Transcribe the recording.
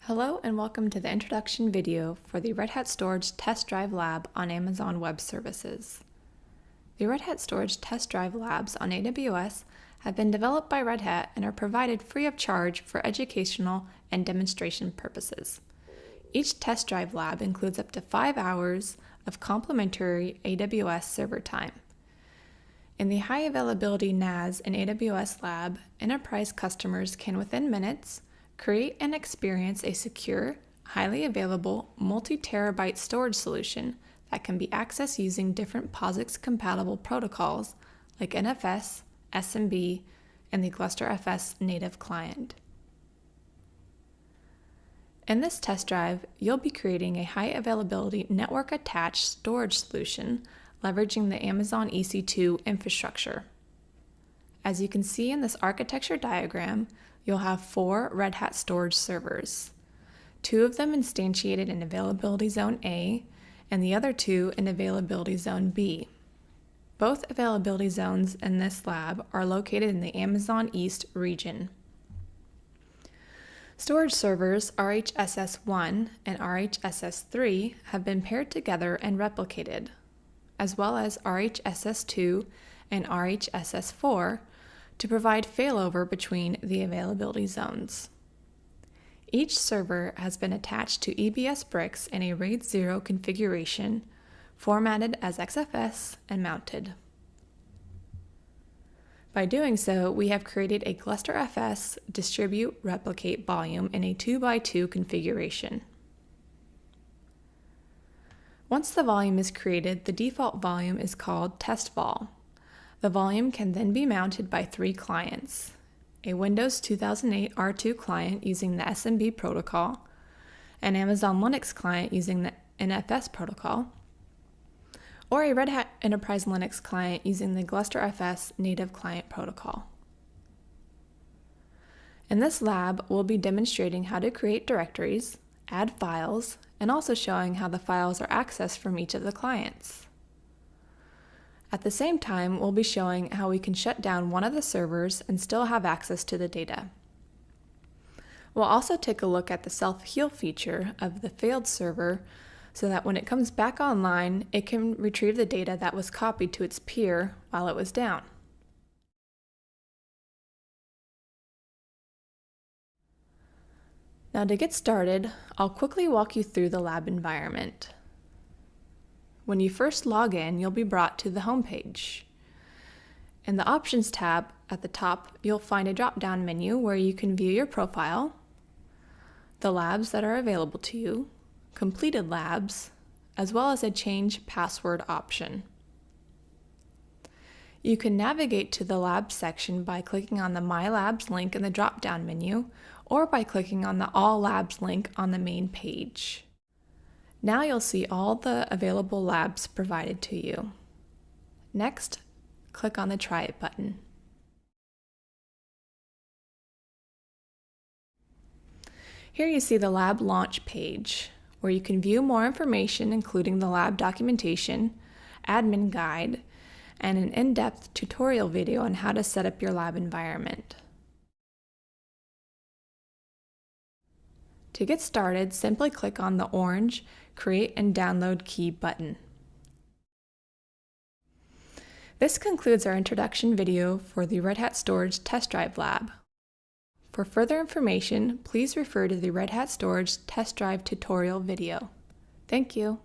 Hello and welcome to the introduction video for the Red Hat Storage Test Drive Lab on Amazon Web Services. The Red Hat Storage Test Drive Labs on AWS have been developed by Red Hat and are provided free of charge for educational and demonstration purposes. Each test drive lab includes up to 5 hours of complimentary AWS server time. In the high availability NAS and AWS lab, enterprise customers can within minutes create and experience a secure, highly available, multi-terabyte storage solution that can be accessed using different POSIX-compatible protocols like NFS, SMB, and the GlusterFS native client. In this test drive, you'll be creating a high-availability network-attached storage solution leveraging the Amazon EC2 infrastructure. As you can see in this architecture diagram, you'll have 4 Red Hat storage servers, 2 of them instantiated in Availability Zone A, and the other 2 in Availability Zone B. Both availability zones in this lab are located in the Amazon East region. Storage servers RHSS1 and RHSS3 have been paired together and replicated, as well as RHSS2 and RHSS4 to provide failover between the availability zones. Each server has been attached to EBS bricks in a RAID 0 configuration, formatted as XFS and mounted. By doing so, we have created a GlusterFS distribute replicate volume in a 2x2 configuration. Once the volume is created, the default volume is called test vol. The volume can then be mounted by 3 clients: a Windows 2008 R2 client using the SMB protocol, an Amazon Linux client using the NFS protocol, or a Red Hat Enterprise Linux client using the GlusterFS native client protocol. In this lab, we'll be demonstrating how to create directories, add files, and also showing how the files are accessed from each of the clients. At the same time, we'll be showing how we can shut down one of the servers and still have access to the data. We'll also take a look at the self-heal feature of the failed server so that when it comes back online, it can retrieve the data that was copied to its peer while it was down. Now to get started, I'll quickly walk you through the lab environment. When you first log in, you'll be brought to the home page. In the Options tab at the top, you'll find a drop-down menu where you can view your profile, the labs that are available to you, completed labs, as well as a change password option. You can navigate to the Labs section by clicking on the My Labs link in the drop-down menu, or by clicking on the All Labs link on the main page. Now you'll see all the available labs provided to you. Next, click on the Try It button. Here you see the lab launch page, where you can view more information including the lab documentation, admin guide, and an in-depth tutorial video on how to set up your lab environment. To get started, simply click on the orange Create and Download Key button. This concludes our introduction video for the Red Hat Storage Test Drive Lab. For further information, please refer to the Red Hat Storage Test Drive tutorial video. Thank you.